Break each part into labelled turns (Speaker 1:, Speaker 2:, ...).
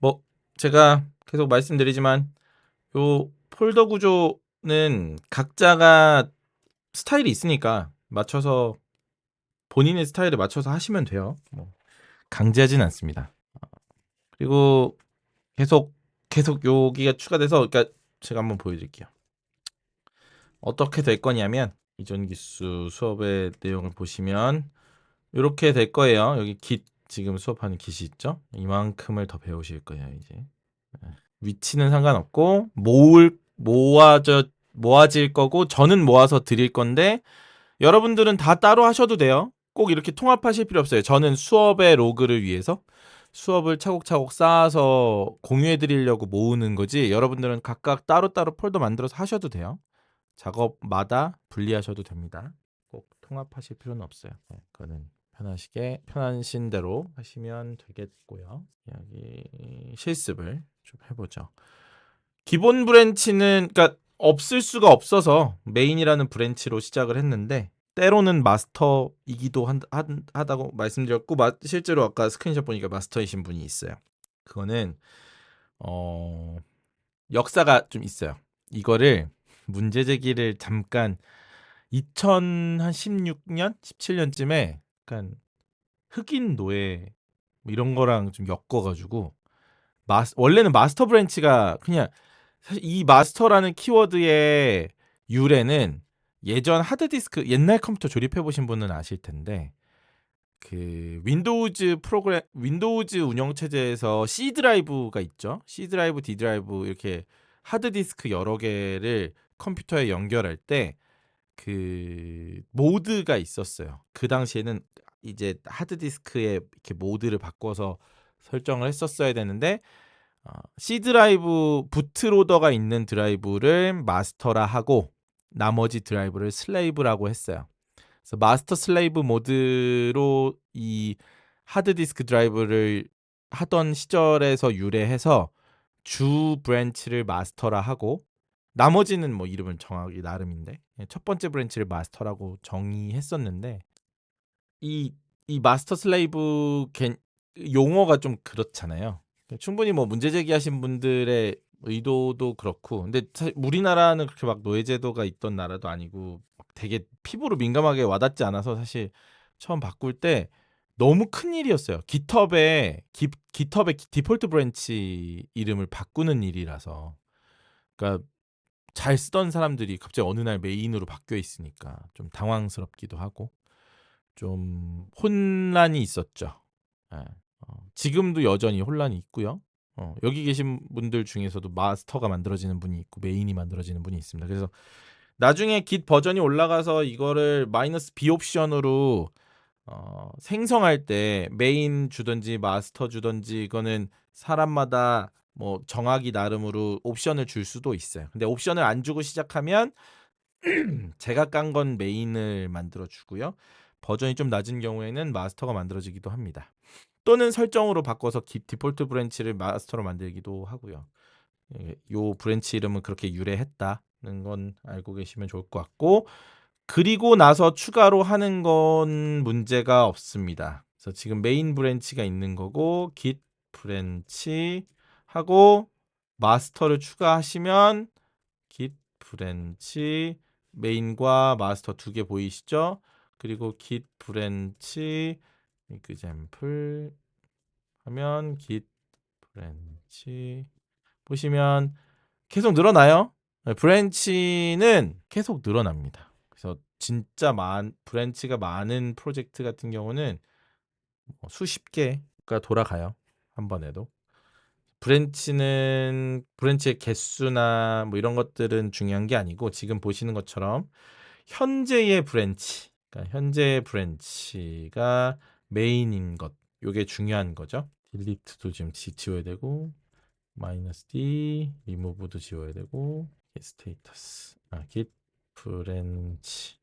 Speaker 1: 뭐 제가 계속 말씀드리지만 요 폴더 구조는 각자가 스타일이 있으니까 맞춰서 본인의 스타일에 맞춰서 하시면 돼요. 뭐 강제하진 않습니다. 그리고 계속 여기가 추가돼서 그러니까 제가 한번 보여드릴게요. 어떻게 될 거냐면 이전 기수 수업의 내용을 보시면 이렇게 될 거예요. 여기 깃 지금 수업하는 깃이 있죠? 이만큼을 더 배우실 거예요 이제. 위치는 상관없고 모아질 거고 저는 모아서 드릴 건데 여러분들은 다 따로 하셔도 돼요. 꼭 이렇게 통합하실 필요 없어요. 저는 수업의 로그를 위해서 수업을 차곡차곡 쌓아서 공유해 드리려고 모으는 거지 여러분들은 각각 따로따로 폴더 만들어서 하셔도 돼요. 작업마다 분리하셔도 됩니다. 꼭 통합하실 필요는 없어요. 네, 그거는 편하신 대로 하시면 되겠고요. 여기 실습을 좀 해보죠. 기본 브랜치는 그러니까 없을 수가 없어서 메인이라는 브랜치로 시작을 했는데 때로는 마스터이기도 하다고 말씀드렸고 실제로 아까 스크린샷 보니까 마스터이신 분이 있어요. 그거는 역사가 좀 있어요. 이거를 문제 제기를 잠깐 2016년, 17년쯤에 약간 흑인 노예 뭐 이런 거랑 좀 엮어가지고 원래는 마스터 브랜치가 그냥 사실 이 마스터라는 키워드의 유래는 예전 하드디스크 옛날 컴퓨터 조립해 보신 분은 아실 텐데 그 윈도우즈 운영 체제에서 C 드라이브가 있죠. C 드라이브, D 드라이브 이렇게 하드디스크 여러 개를 컴퓨터에 연결할 때 그 모드가 있었어요. 그 당시에는 이제 하드디스크에 이렇게 모드를 바꿔서 설정을 했었어야 되는데 C 드라이브 부트로더가 있는 드라이브를 마스터라 하고 나머지 드라이브를 슬레이브라고 했어요. 그래서 마스터 슬레이브 모드로 이 하드디스크 드라이브를 하던 시절에서 유래해서 주 브랜치를 마스터라 하고 나머지는 뭐 이름은 정하기 나름인데 첫 번째 브랜치를 마스터라고 정의했었는데 이 마스터 슬레이브 용어가 좀 그렇잖아요. 충분히 뭐 문제 제기하신 분들의 의도도 그렇고 근데 사실 우리나라는 그렇게 막 노예 제도가 있던 나라도 아니고 되게 피부로 민감하게 와닿지 않아서 사실 처음 바꿀 때 너무 큰 일이었어요. 깃허브의 디폴트 브랜치 이름을 바꾸는 일이라서 그러니까 잘 쓰던 사람들이 갑자기 어느 날 메인으로 바뀌어 있으니까 좀 당황스럽기도 하고 좀 혼란이 있었죠. 예. 지금도 여전히 혼란이 있고요. 여기 계신 분들 중에서도 마스터가 만들어지는 분이 있고 메인이 만들어지는 분이 있습니다. 그래서 나중에 깃 버전이 올라가서 이거를 마이너스 B 옵션으로 생성할 때 메인 주든지 마스터 주든지 이거는 사람마다 뭐 정하기 나름으로 옵션을 줄 수도 있어요. 근데 옵션을 안 주고 시작하면 제가 깐 건 메인을 만들어 주고요. 버전이 좀 낮은 경우에는 마스터가 만들어지기도 합니다. 또는 설정으로 바꿔서 디폴트 브랜치를 마스터로 만들기도 하고요. 요 브랜치 이름은 그렇게 유래했다는 건 알고 계시면 좋을 것 같고 그리고 나서 추가로 하는 건 문제가 없습니다. 그래서 지금 메인 브랜치가 있는 거고 git 브랜치 하고 마스터를 추가하시면 git 브랜치 메인과 마스터 두 개 보이시죠? 그리고 git 브랜치 example 하면 git 브랜치 보시면 계속 늘어나요. 브랜치는 계속 늘어납니다. 그래서 진짜 브랜치가 많은 프로젝트 같은 경우는 수십 개가 돌아가요. 한 번에도. 브랜치의 개수나 뭐 이런 것들은 중요한 게 아니고 지금 보시는 것처럼 현재의 브랜치, 그러니까 현재의 브랜치가 메인인 것, 요게 중요한 거죠. 딜리트도 지금 지워야 되고 마이너스 D 리무브도 지워야 되고 스테이터스 git 브랜치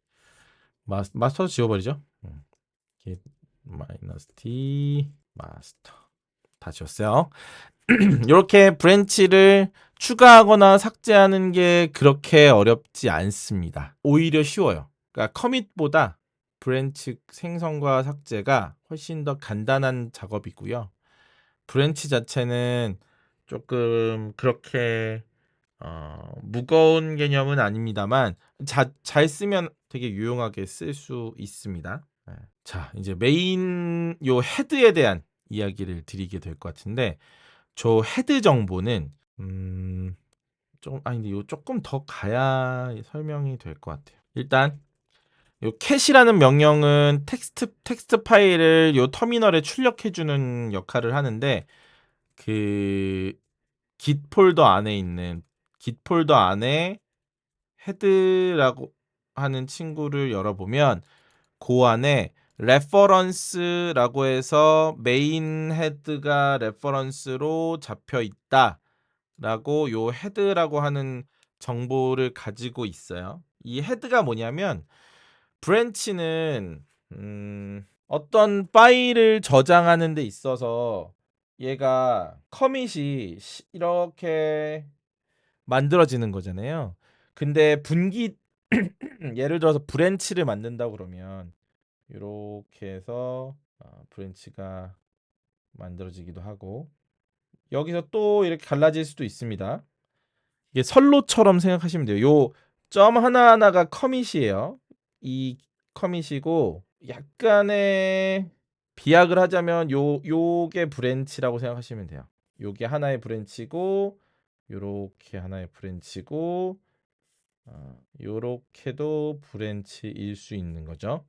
Speaker 1: 마스터 지워버리죠. git 마이너스 D 마스터 다 지웠어요. 이렇게 브랜치를 추가하거나 삭제하는 게 그렇게 어렵지 않습니다. 오히려 쉬워요. 그러니까 커밋보다 브랜치 생성과 삭제가 훨씬 더 간단한 작업이고요. 브랜치 자체는 조금 그렇게 무거운 개념은 아닙니다만 잘 쓰면 되게 유용하게 쓸 수 있습니다. 네. 자, 이제 메인 요 헤드에 대한 이야기를 드리게 될 것 같은데 저 헤드 정보는 근데 요 조금 더 가야 설명이 될 것 같아요. 일단 요 캣이라는 명령은 텍스트 파일을 요 터미널에 출력해 주는 역할을 하는데 그 git 폴더 안에 있는 git 폴더 안에 헤드라고 하는 친구를 열어보면 그 안에 레퍼런스라고 해서 메인 헤드가 레퍼런스로 잡혀 있다라고 요 헤드라고 하는 정보를 가지고 있어요. 이 헤드가 뭐냐면 브랜치는 어떤 파일을 저장하는 데 있어서 얘가 커밋이 이렇게 만들어지는 거잖아요. 근데 분기 예를 들어서 브랜치를 만든다 그러면 이렇게 해서 브랜치가 만들어지기도 하고 여기서 또 이렇게 갈라질 수도 있습니다. 이게 선로처럼 생각하시면 돼요. 요 점 하나하나가 커밋이에요. 이 커밋이고 약간의 비약을 하자면 요게 브랜치라고 생각하시면 돼요. 요게 하나의 브랜치고 요렇게 하나의 브랜치고 요렇게도 브랜치일 수 있는 거죠.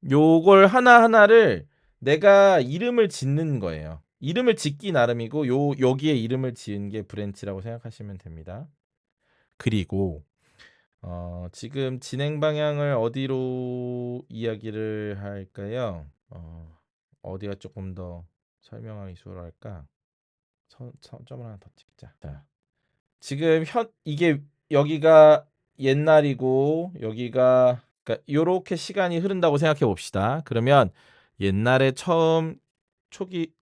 Speaker 1: 요걸 하나하나를 내가 이름을 짓는 거예요. 이름을 짓기 나름이고 여기에 이름을 지은 게 브랜치라고 생각하시면 됩니다. 그리고 지금 진행 방향을 어디로 이야기를 할까요? 어디가 조금 더 설명하기 수월할까? 점을 하나 더 찍자. 자, 지금 이게 여기가 옛날이고 여기가 그러니까 요렇게 시간이 흐른다고 생각해 봅시다. 그러면 옛날에 처음 초기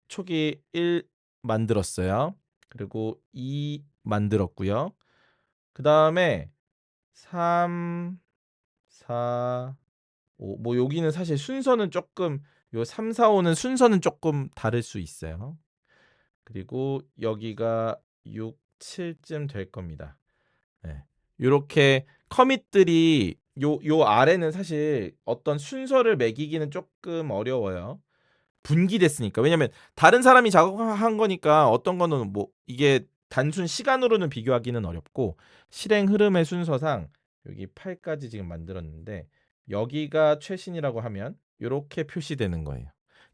Speaker 1: 1 만들었어요. 그리고 2 만들었고요. 그다음에 3, 4, 5 뭐 여기는 사실 순서는 조금 요 3, 4, 5는 순서는 조금 다를 수 있어요. 그리고 여기가 6, 7쯤 될 겁니다. 네. 요렇게 커밋들이 요 아래는 사실 어떤 순서를 매기기는 조금 어려워요. 분기됐으니까. 왜냐면 다른 사람이 작업한 거니까 어떤 거는 뭐 이게 단순 시간으로는 비교하기는 어렵고 실행 흐름의 순서상 여기 8까지 지금 만들었는데 여기가 최신이라고 하면 요렇게 표시되는 거예요.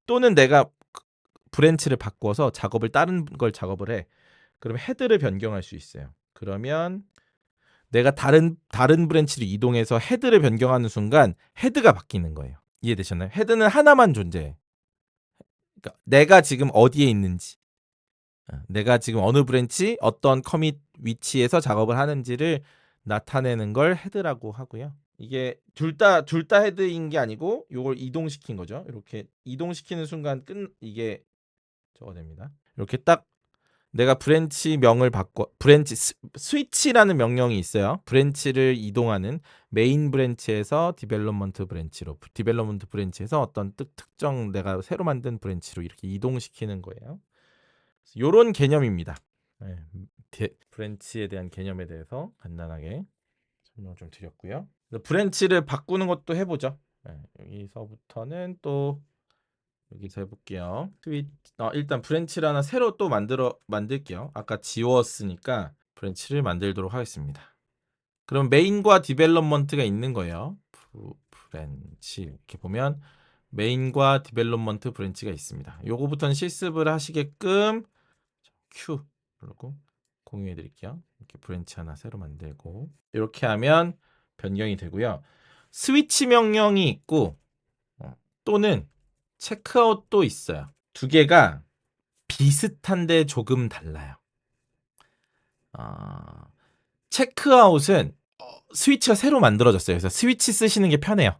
Speaker 1: 또는 내가 브랜치를 바꿔서 다른 걸 작업을 해. 그럼 헤드를 변경할 수 있어요. 그러면 내가 다른 브랜치로 이동해서 헤드를 변경하는 순간 헤드가 바뀌는 거예요. 이해되셨나요? 헤드는 하나만 존재해. 그러니까 내가 지금 어디에 있는지, 내가 지금 어느 브랜치, 어떤 커밋 위치에서 작업을 하는지를 나타내는 걸 헤드라고 하고요. 이게 둘 다 헤드인 게 아니고 이걸 이동시킨 거죠. 이렇게 이동시키는 순간 이게 저거 됩니다. 이렇게 딱 내가 브랜치 명을 바꿔 브랜치 스위치라는 명령이 있어요. 브랜치를 이동하는 메인 브랜치에서 디벨롭먼트 브랜치에서 어떤 특정 내가 새로 만든 브랜치로 이렇게 이동시키는 거예요. 요런 개념입니다. 네, 브랜치에 대한 개념에 대해서 간단하게 설명을 좀 드렸고요. 브랜치를 바꾸는 것도 해보죠. 네, 여기서부터는 또 여기서 해볼게요. 일단 브랜치를 하나 새로 또 만들게요. 아까 지웠으니까 브랜치를 만들도록 하겠습니다. 그럼 메인과 디벨롭먼트가 있는 거예요. 브랜치 이렇게 보면 메인과 디벨롭먼트 브랜치가 있습니다. 요거부터는 실습을 하시게끔 Q 누르고 공유해 드릴게요. 이렇게 브랜치 하나 새로 만들고 이렇게 하면 변경이 되고요. 스위치 명령이 있고 또는 체크아웃도 있어요. 두 개가 비슷한데 조금 달라요. 체크아웃은 스위치가 새로 만들어졌어요. 그래서 스위치 쓰시는 게 편해요.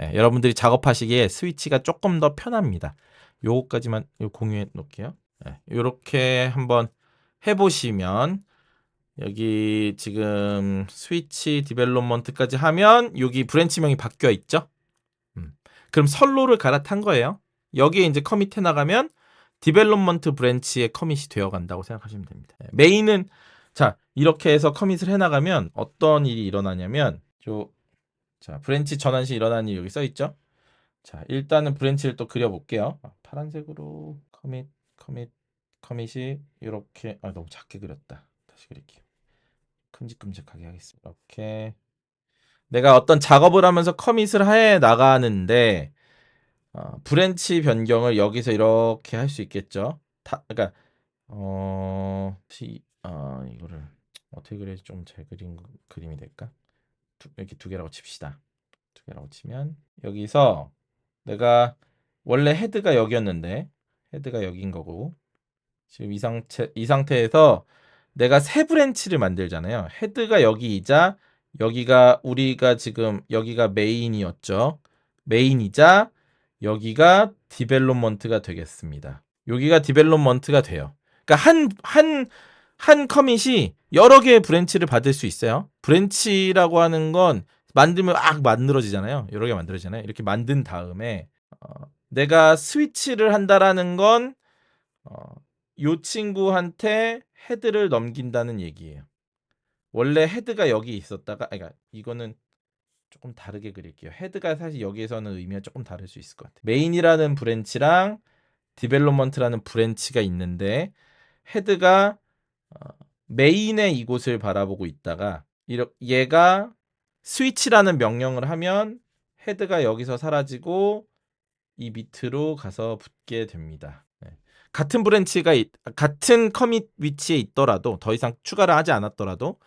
Speaker 1: 예, 여러분들이 작업하시기에 스위치가 조금 더 편합니다. 요거까지만 공유해 놓을게요. 예, 요렇게 한번 해보시면 여기 지금 스위치 디벨롭먼트까지 하면 여기 브랜치명이 바뀌어 있죠. 그럼 선로를 갈아탄 거예요. 여기에 이제 커밋해 나가면 디벨롭먼트 브랜치의 커밋이 되어 간다고 생각하시면 됩니다. 메인은 자, 이렇게 해서 커밋을 해 나가면 어떤 일이 일어나냐면 자, 브랜치 전환 시 일어나는 일이 여기 써 있죠? 자, 일단은 브랜치를 또 그려 볼게요. 파란색으로 커밋이 이렇게 너무 작게 그렸다. 다시 그릴게요. 큼직큼직하게 하겠습니다. 이렇게 내가 어떤 작업을 하면서 커밋을 해 나가는데 브랜치 변경을 여기서 이렇게 할 수 있겠죠. 그러니까 이거를 어떻게 그려야지 좀 잘 그린 그림이 될까? 이렇게 두 개라고 칩시다. 두 개라고 치면 여기서 내가 원래 헤드가 여기였는데 헤드가 여기인 거고 지금 이 상태에서 내가 새 브랜치를 만들잖아요. 헤드가 여기이자 여기가 우리가 지금 여기가 메인이었죠. 메인이자 여기가 디벨롭먼트가 되겠습니다. 여기가 디벨롭먼트가 돼요. 그러니까 한 커밋이 여러 개의 브랜치를 받을 수 있어요. 브랜치라고 하는 건 만들면 막 만들어지잖아요. 여러 개 만들어지잖아요. 이렇게 만든 다음에 내가 스위치를 한다라는 건 요 친구한테 헤드를 넘긴다는 얘기예요. 원래 헤드가 여기 있었다가 그러니까 이거는 조금 다르게 그릴게요. 헤드가 사실 여기에서는 의미가 조금 다를 수 있을 것 같아요. 메인이라는 브랜치랑 디벨롭먼트라는 브랜치가 있는데 헤드가 메인의 이곳을 바라보고 있다가 얘가 스위치라는 명령을 하면 헤드가 여기서 사라지고 이 밑으로 가서 붙게 됩니다. 같은 브랜치가 같은 커밋 위치에 있더라도 더 이상 추가를 하지 않았더라도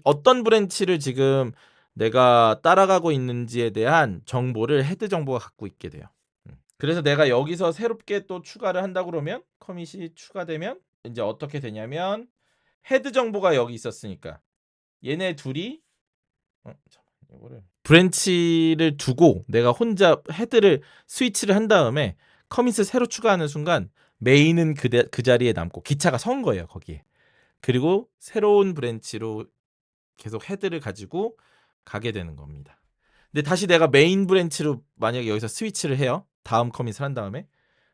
Speaker 1: 어떤 브랜치를 지금 내가 따라가고 있는지에 대한 정보를 헤드 정보가 갖고 있게 돼요. 그래서 내가 여기서 새롭게 또 추가를 한다 그러면 커밋이 추가되면 이제 어떻게 되냐면 헤드 정보가 여기 있었으니까 얘네 둘이 브랜치를 두고 내가 혼자 헤드를 스위치를 한 다음에 커밋을 새로 추가하는 순간 메인은 그 자리에 남고 기차가 선 거예요 거기에. 그리고 새로운 브랜치로 계속 헤드를 가지고 가게 되는 겁니다. 근데 다시 내가 메인 브랜치로 만약에 여기서 스위치를 해요. 다음 커밋을 한 다음에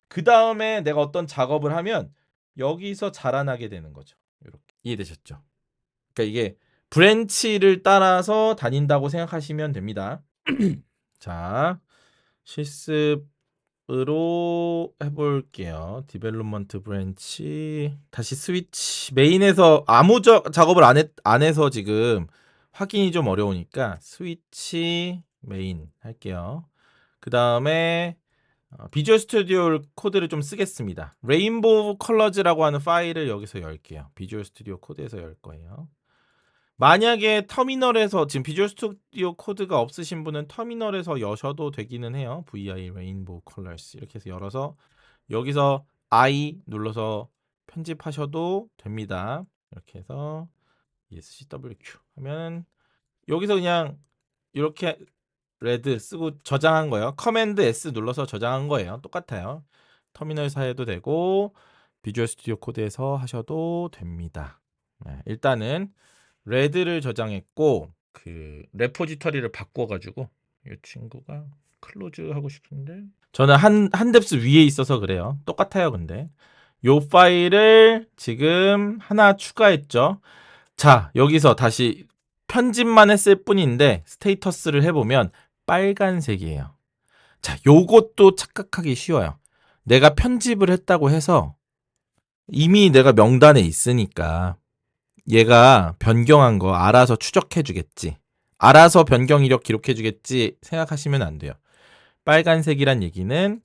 Speaker 1: 그 다음에 내가 어떤 작업을 하면 여기서 자라나게 되는 거죠. 이렇게 이해되셨죠? 그러니까 이게 브랜치를 따라서 다닌다고 생각하시면 됩니다. 자, 실습으로 해볼게요. 디벨롭먼트 브랜치 다시 스위치 메인에서 아무 작업을 안 해서 지금 확인이 좀 어려우니까 스위치 메인 할게요. 그 다음에 비주얼 스튜디오 코드를 좀 쓰겠습니다. 레인보우 컬러즈라고 하는 파일을 여기서 열게요. 비주얼 스튜디오 코드에서 열 거예요. 만약에 터미널에서 지금 비주얼 스튜디오 코드가 없으신 분은 터미널에서 여셔도 되기는 해요. VI 레인보우 컬러스 이렇게 해서 열어서 여기서 I 눌러서 편집하셔도 됩니다. 이렇게 해서 ESCWQ 하면 여기서 그냥 이렇게 레드 쓰고 저장한 거예요. 커맨드 S 눌러서 저장한 거예요. 똑같아요. 터미널에서 해도 되고 비주얼 스튜디오 코드에서 하셔도 됩니다. 일단은 레드를 저장했고 그 레포지터리를 바꿔가지고 이 친구가 클로즈 하고 싶은데 저는 한 뎁스 위에 있어서 그래요. 똑같아요. 근데 요 파일을 지금 하나 추가했죠. 자, 여기서 다시 편집만 했을 뿐인데 스테이터스를 해보면 빨간색이에요. 자, 요것도 착각하기 쉬워요. 내가 편집을 했다고 해서 이미 내가 명단에 있으니까 얘가 변경한 거 알아서 추적해 주겠지. 알아서 변경 이력 기록해 주겠지 생각하시면 안 돼요. 빨간색이란 얘기는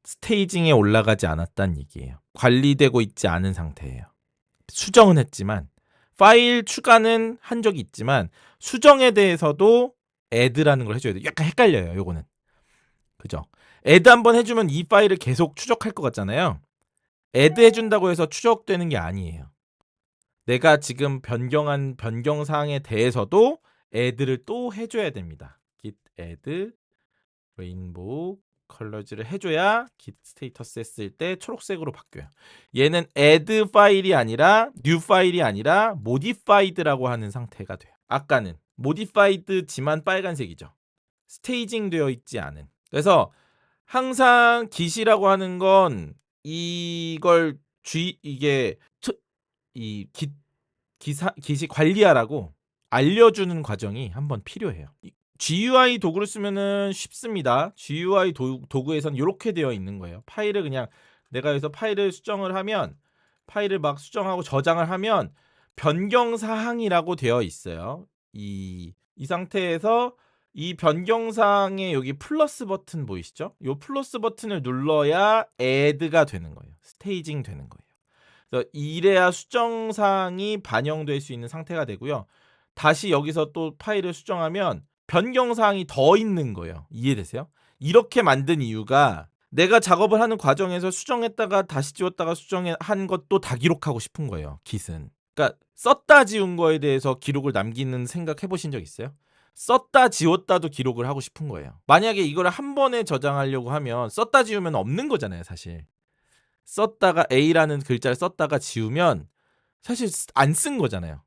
Speaker 1: 스테이징에 올라가지 않았다는 얘기예요. 관리되고 있지 않은 상태예요. 수정은 했지만 파일 추가는 한 적이 있지만 수정에 대해서도 add라는 걸 해줘야 돼요. 약간 헷갈려요. 요거는. 그죠? add 한번 해주면 이 파일을 계속 추적할 것 같잖아요. add 해준다고 해서 추적되는 게 아니에요. 내가 지금 변경한 변경사항에 대해서도 add를 또 해줘야 됩니다. git add 레인보우 컬러즈를 해줘야 git 스테이터스 했을 때 초록색으로 바뀌어요. 얘는 add 파일이 아니라 new 파일이 아니라 modified라고 하는 상태가 돼요. 아까는 modified지만 빨간색이죠. 스테이징 되어 있지 않은. 그래서 항상 git이라고 하는 건 이걸 이게 이 git이 관리하라고 알려주는 과정이 한번 필요해요. GUI 도구를 쓰면은 쉽습니다. GUI 도구에선 요렇게 되어 있는 거예요. 파일을 그냥 내가 여기서 파일을 수정을 하면 파일을 막 수정하고 저장을 하면 변경 사항이라고 되어 있어요. 이 상태에서 이 변경 사항에 여기 플러스 버튼 보이시죠? 요 플러스 버튼을 눌러야 add가 되는 거예요. 스테이징 되는 거예요. 그래서 이래야 수정 사항이 반영될 수 있는 상태가 되고요. 다시 여기서 또 파일을 수정하면 변경 사항이 더 있는 거예요. 이해되세요? 이렇게 만든 이유가 내가 작업을 하는 과정에서 수정했다가 다시 지웠다가 수정한 것도 다 기록하고 싶은 거예요. git은. 그러니까 썼다 지운 거에 대해서 기록을 남기는 생각 해보신 적 있어요? 썼다 지웠다도 기록을 하고 싶은 거예요. 만약에 이걸 한 번에 저장하려고 하면 썼다 지우면 없는 거잖아요, 사실. 썼다가 A라는 글자를 썼다가 지우면 사실 안 쓴 거잖아요.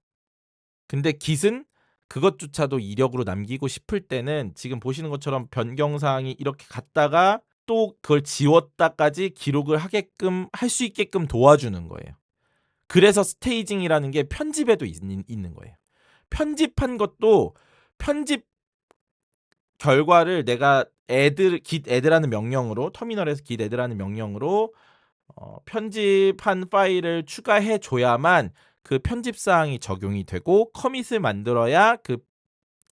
Speaker 1: 근데 git은 그것조차도 이력으로 남기고 싶을 때는 지금 보시는 것처럼 변경사항이 이렇게 갔다가 또 그걸 지웠다까지 기록을 하게끔 할 수 있게끔 도와주는 거예요. 그래서 스테이징이라는 게 편집에도 있는 거예요. 편집한 것도 편집 결과를 내가 git add라는 명령으로 터미널에서 git add라는 명령으로 편집한 파일을 추가해 줘야만 그 편집 사항이 적용이 되고 커밋을 만들어야 그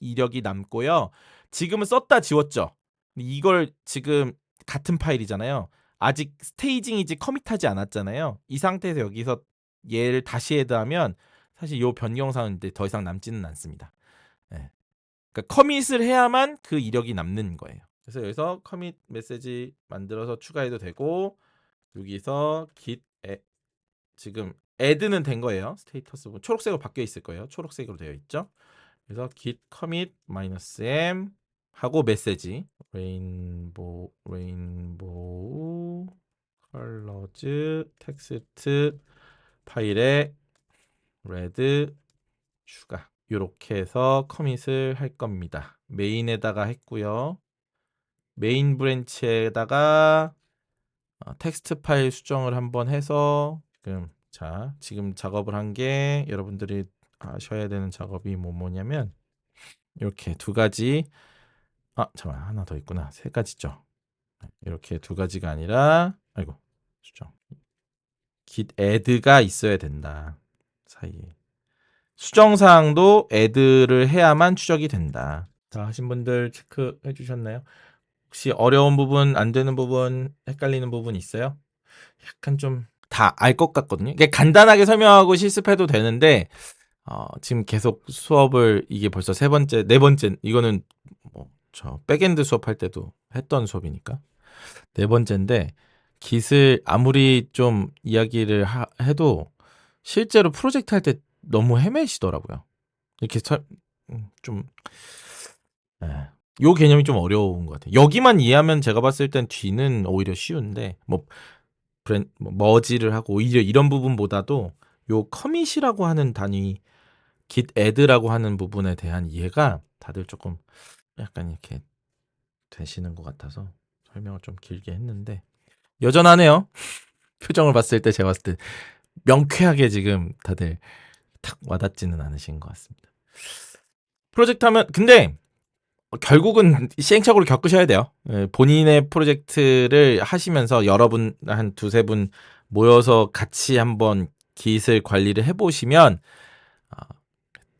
Speaker 1: 이력이 남고요. 지금은 썼다 지웠죠. 이걸 지금 같은 파일이잖아요. 아직 스테이징이지 커밋하지 않았잖아요. 이 상태에서 여기서 얘를 다시 헤드하면 사실 이 변경사항은 더 이상 남지는 않습니다. 네. 그러니까 커밋을 해야만 그 이력이 남는 거예요. 그래서 여기서 커밋 메시지 만들어서 추가해도 되고 여기서 git 지금 add는 된 거예요. 스테이터스 부분 초록색으로 바뀌어 있을 거예요. 초록색으로 되어 있죠. 그래서 git commit -m 하고 메시지 레인보우 컬러즈 텍스트 파일에 레드 추가 이렇게 해서 커밋을 할 겁니다. 메인에다가 했고요. 메인 브랜치에다가 텍스트 파일 수정을 한번 해서 지금 작업을 한 게 여러분들이 하셔야 되는 작업이 뭐냐면 이렇게 두 가지 잠깐 하나 더 있구나. 세 가지죠. 이렇게 두 가지가 아니라 수정 git add가 있어야 된다. 사이에 수정 사항도 add를 해야만 추적이 된다. 다 하신 분들 체크해 주셨나요? 혹시 어려운 부분, 안 되는 부분, 헷갈리는 부분 있어요? 약간 좀 다 알 것 같거든요. 이게 간단하게 설명하고 실습해도 되는데 지금 계속 수업을 이게 벌써 세 번째, 네 번째 이거는 저 백엔드 수업할 때도 했던 수업이니까 네 번째인데 git을 아무리 좀 이야기를 해도 실제로 프로젝트 할 때 너무 헤매시더라고요. 이렇게 좀 요 개념이 좀 어려운 것 같아요. 여기만 이해하면 제가 봤을 땐 뒤는 오히려 쉬운데 머지를 하고 오히려 이런 부분보다도 요 커밋이라고 하는 단위 git add라고 하는 부분에 대한 이해가 다들 조금 약간 이렇게 되시는 것 같아서 설명을 좀 길게 했는데 여전하네요. 표정을 봤을 때 제가 봤을 때 명쾌하게 지금 다들 탁 와닿지는 않으신 것 같습니다. 프로젝트 하면 근데 결국은 시행착오를 겪으셔야 돼요. 본인의 프로젝트를 하시면서 여러분 한 두세 분 모여서 같이 한번 git을 관리를 해보시면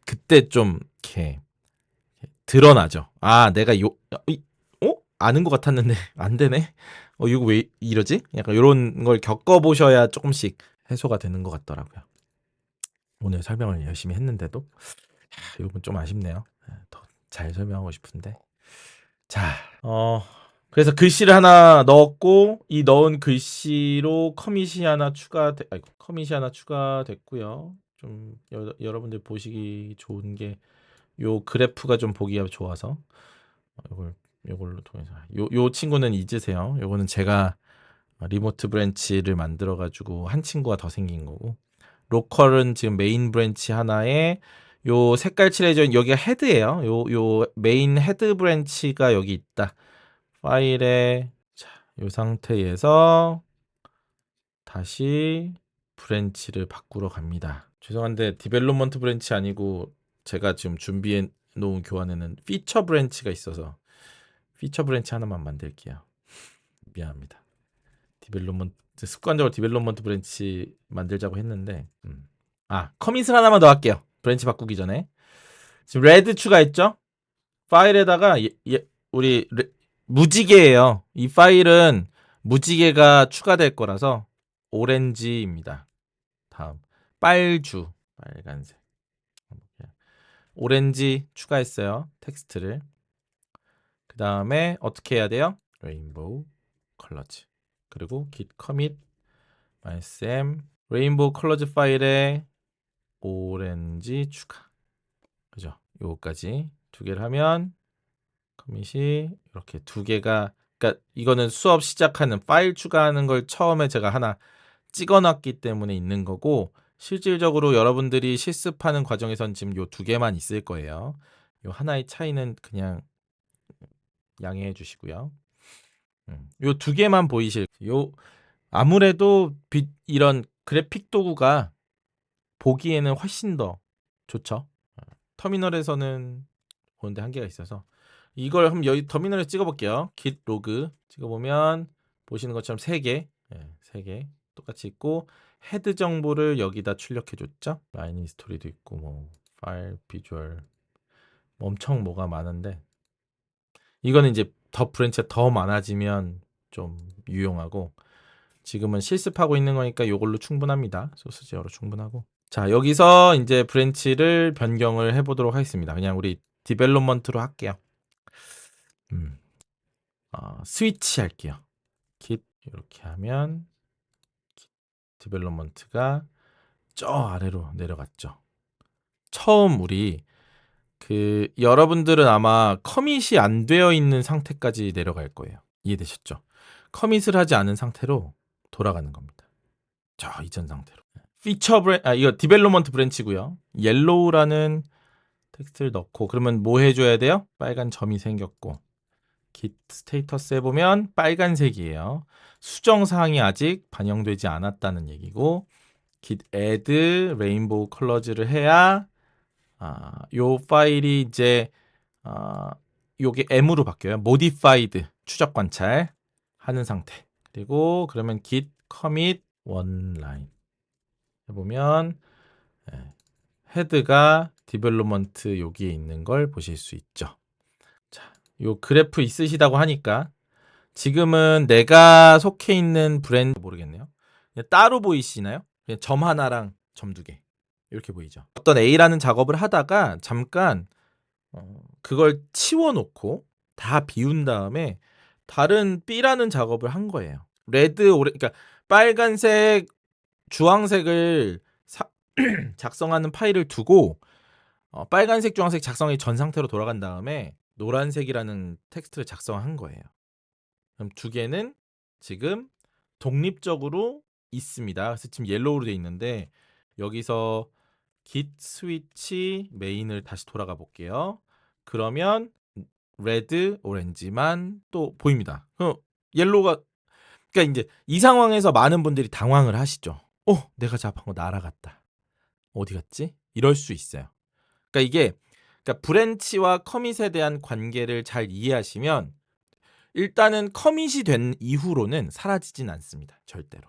Speaker 1: 그때 좀 이렇게 드러나죠. 내가 아는 것 같았는데 안 되네. 이거 왜 이러지? 약간 이런 걸 겪어보셔야 조금씩 해소가 되는 것 같더라고요. 오늘 설명을 열심히 했는데도 이건 좀 아쉽네요. 더 잘 설명하고 싶은데. 자, 그래서 글씨를 하나 넣었고 이 넣은 글씨로 커밋이 하나 추가됐고요. 좀 여러분들 보시기 좋은 게 요 그래프가 좀 보기가 좋아서 요걸로 통해서 요 친구는 잊으세요. 요거는 제가 리모트 브랜치를 만들어 가지고 한 친구가 더 생긴 거고 로컬은 지금 메인 브랜치 하나에 요 색깔 칠해져 있는 여기가 헤드예요. 요 메인 헤드 브랜치가 여기 있다. 파일에 이 상태에서 다시 브랜치를 바꾸러 갑니다. 죄송한데 디벨롭먼트 브랜치 아니고 제가 지금 준비해 놓은 교환에는 피처 브랜치가 있어서 피처 브랜치 하나만 만들게요. 미안합니다. 디벨롭먼트 습관적으로 디벨롭먼트 브랜치 만들자고 했는데 커밋을 하나만 더 할게요. 브랜치 바꾸기 전에 지금 레드 추가했죠? 파일에다가 우리 무지개예요. 이 파일은 무지개가 추가될 거라서 오렌지입니다. 다음 빨주 빨간색 오렌지 추가했어요. 텍스트를 그 다음에 어떻게 해야 돼요? 레인보우 컬러즈 그리고 git commit sm 레인보우 컬러즈 파일에 오렌지 추가 그죠? 요거까지 두 개를 하면 커밋이 이렇게 두 개가 그러니까 이거는 수업 시작하는 파일 추가하는 걸 처음에 제가 하나 찍어놨기 때문에 있는 거고 실질적으로 여러분들이 실습하는 과정에선 지금 요 두 개만 있을 거예요. 요 하나의 차이는 그냥 양해해 주시고요. 요 두 개만 보이실 요 아무래도 이런 그래픽 도구가 보기에는 훨씬 더 좋죠. 터미널에서는 보는데 한계가 있어서 이걸 한번 여기 터미널에 찍어볼게요. git 로그 찍어보면 보시는 것처럼 3개, 3개 똑같이 있고 헤드 정보를 여기다 출력해줬죠. 라인 히스토리도 있고 뭐 파일, 비주얼 엄청 뭐가 많은데 이거는 이제 더 브랜치가 더 많아지면 좀 유용하고 지금은 실습하고 있는 거니까 이걸로 충분합니다. 소스 제어로 충분하고 자 여기서 이제 브랜치를 변경을 해보도록 하겠습니다. 그냥 우리 디벨롭먼트로 할게요. 스위치 할게요. git 이렇게 하면 디벨롭먼트가 저 아래로 내려갔죠. 처음 우리 여러분들은 아마 커밋이 안 되어 있는 상태까지 내려갈 거예요. 이해되셨죠? 커밋을 하지 않은 상태로 돌아가는 겁니다. 저 이전 상태로. 이거 디벨롭먼트 브랜치고요. 옐로우라는 텍스트를 넣고 그러면 뭐 해줘야 돼요? 빨간 점이 생겼고 git 스테이터스 해보면 빨간색이에요. 수정 사항이 아직 반영되지 않았다는 얘기고 git add 레인보우 컬러즈를 해야 요 파일이 이제 요게 m으로 바뀌어요. modified 추적 관찰 하는 상태. 그리고 그러면 git commit one line 해보면 헤드가 디벨롭먼트 여기에 있는 걸 보실 수 있죠. 자, 요 그래프 있으시다고 하니까 지금은 내가 속해 있는 브랜드 모르겠네요. 따로 보이시나요? 그냥 점 하나랑 점 두 개 이렇게 보이죠. 어떤 A라는 작업을 하다가 잠깐 그걸 치워놓고 다 비운 다음에 다른 B라는 작업을 한 거예요. 그러니까 빨간색, 주황색을 작성하는 파일을 두고 빨간색, 주황색 작성이 전 상태로 돌아간 다음에 노란색이라는 텍스트를 작성한 거예요. 그럼 두 개는 지금 독립적으로 있습니다. 그래서 지금 옐로우로 되어 있는데 여기서 git 스위치 메인을 다시 돌아가 볼게요. 그러면 레드, 오렌지만 또 보입니다. 옐로우가 그러니까 이제 이 상황에서 많은 분들이 당황을 하시죠. 내가 작업한 거 날아갔다. 어디 갔지? 이럴 수 있어요. 그러니까 브랜치와 커밋에 대한 관계를 잘 이해하시면 일단은 커밋이 된 이후로는 사라지진 않습니다. 절대로.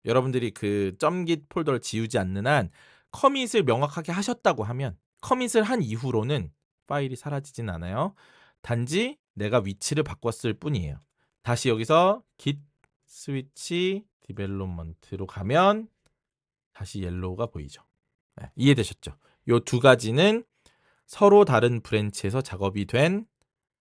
Speaker 1: 여러분들이 그 .git 폴더를 지우지 않는 한 커밋을 명확하게 하셨다고 하면 커밋을 한 이후로는 파일이 사라지진 않아요. 단지 내가 위치를 바꿨을 뿐이에요. 다시 여기서 git 스위치 디벨롭먼트로 가면 다시 옐로우가 보이죠. 이해되셨죠? 요 두 가지는 서로 다른 브랜치에서 작업이 된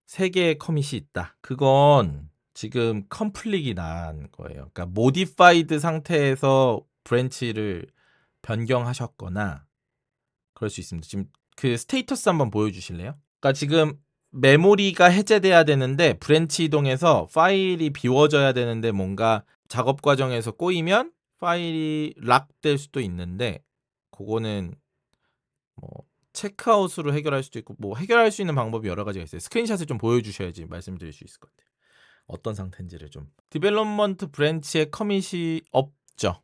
Speaker 1: 3개의 커밋이 있다. 그건 지금 컴플릿이 난 거예요. 그러니까 모디파이드 상태에서 브랜치를 변경하셨거나 그럴 수 있습니다. 지금 그 스테이터스 한번 보여주실래요? 그러니까 지금 메모리가 해제돼야 되는데 브랜치 이동해서 파일이 비워져야 되는데 뭔가 작업 과정에서 꼬이면 파일이 락될 수도 있는데 그거는 뭐 체크아웃으로 해결할 수도 있고 뭐 해결할 수 있는 방법이 여러 가지가 있어요. 스크린샷을 좀 보여주셔야지 말씀드릴 수 있을 것 같아요. 어떤 상태인지를 좀. 디벨롭먼트 브랜치에 커밋이 없죠.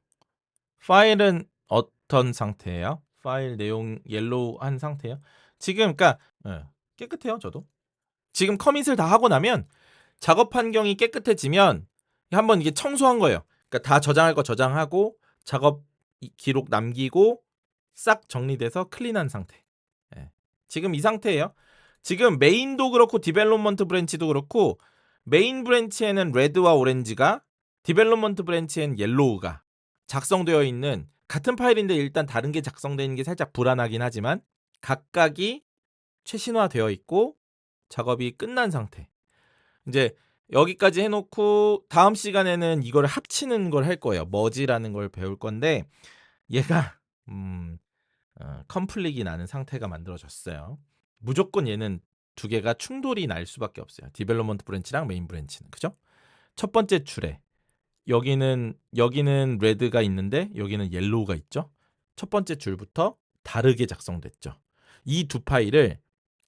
Speaker 1: 파일은 어떤 상태예요? 파일 내용 옐로우한 상태예요? 지금 그러니까 깨끗해요, 저도. 지금 커밋을 다 하고 나면 작업 환경이 깨끗해지면 한번 이게 청소한 거예요. 그러니까 다 저장할 거 저장하고 작업 기록 남기고 싹 정리돼서 클린한 상태. 예. 지금 이 상태예요. 지금 메인도 그렇고 디벨롭먼트 브랜치도 그렇고 메인 브랜치에는 레드와 오렌지가 디벨롭먼트 브랜치엔 옐로우가 작성되어 있는 같은 파일인데 일단 다른 게 작성되는 게 살짝 불안하긴 하지만 각각이 최신화되어 있고 작업이 끝난 상태. 이제 여기까지 해놓고 다음 시간에는 이걸 합치는 걸 할 거예요. 머지라는 걸 배울 건데 얘가 컨플릭이 나는 상태가 만들어졌어요. 무조건 얘는 두 개가 충돌이 날 수밖에 없어요. 디벨롭먼트 브랜치랑 메인 브랜치는. 그죠? 첫 번째 줄에 여기는 레드가 있는데 여기는 옐로우가 있죠. 첫 번째 줄부터 다르게 작성됐죠. 이 두 파일을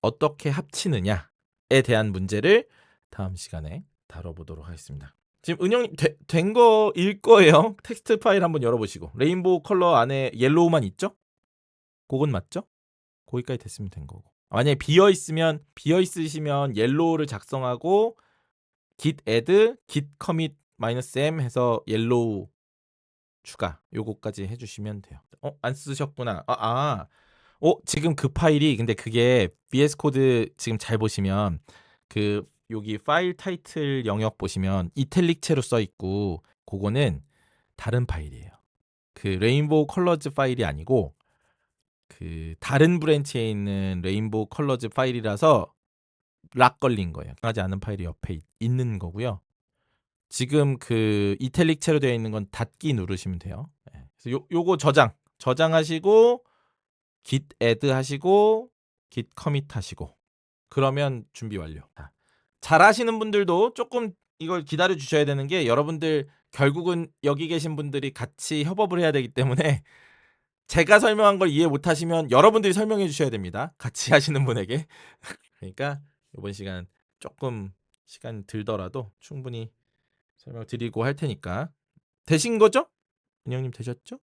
Speaker 1: 어떻게 합치느냐에 대한 문제를 다음 시간에 다뤄보도록 하겠습니다. 지금 은영님 된 거일 거예요. 텍스트 파일 한번 열어보시고 레인보우 컬러 안에 옐로우만 있죠? 그건 맞죠? 거기까지 됐으면 된 거고. 만약에 비어 있으시면 옐로우를 작성하고 git add git commit -m 해서 옐로우 추가 요거까지 해주시면 돼요. 안 쓰셨구나. 지금 그 파일이 근데 그게 VS 코드 지금 잘 보시면 그 여기 파일 타이틀 영역 보시면 이탈릭체로 써 있고 그거는 다른 파일이에요. 그 레인보우 컬러즈 파일이 아니고 그 다른 브랜치에 있는 레인보우 컬러즈 파일이라서 락 걸린 거예요. 하지 않은 파일이 옆에 있는 거고요. 지금 그 이탈릭체로 되어 있는 건 닫기 누르시면 돼요. 그래서 요거 저장하시고 git add 하시고 git commit 하시고 그러면 준비 완료. 잘 하시는 분들도 조금 이걸 기다려 주셔야 되는 게 여러분들 결국은 여기 계신 분들이 같이 협업을 해야 되기 때문에 제가 설명한 걸 이해 못 하시면 여러분들이 설명해 주셔야 됩니다. 같이 하시는 분에게. 그러니까 이번 시간 조금 시간 들더라도 충분히 설명 드리고 할 테니까. 되신 거죠? 은영님 되셨죠?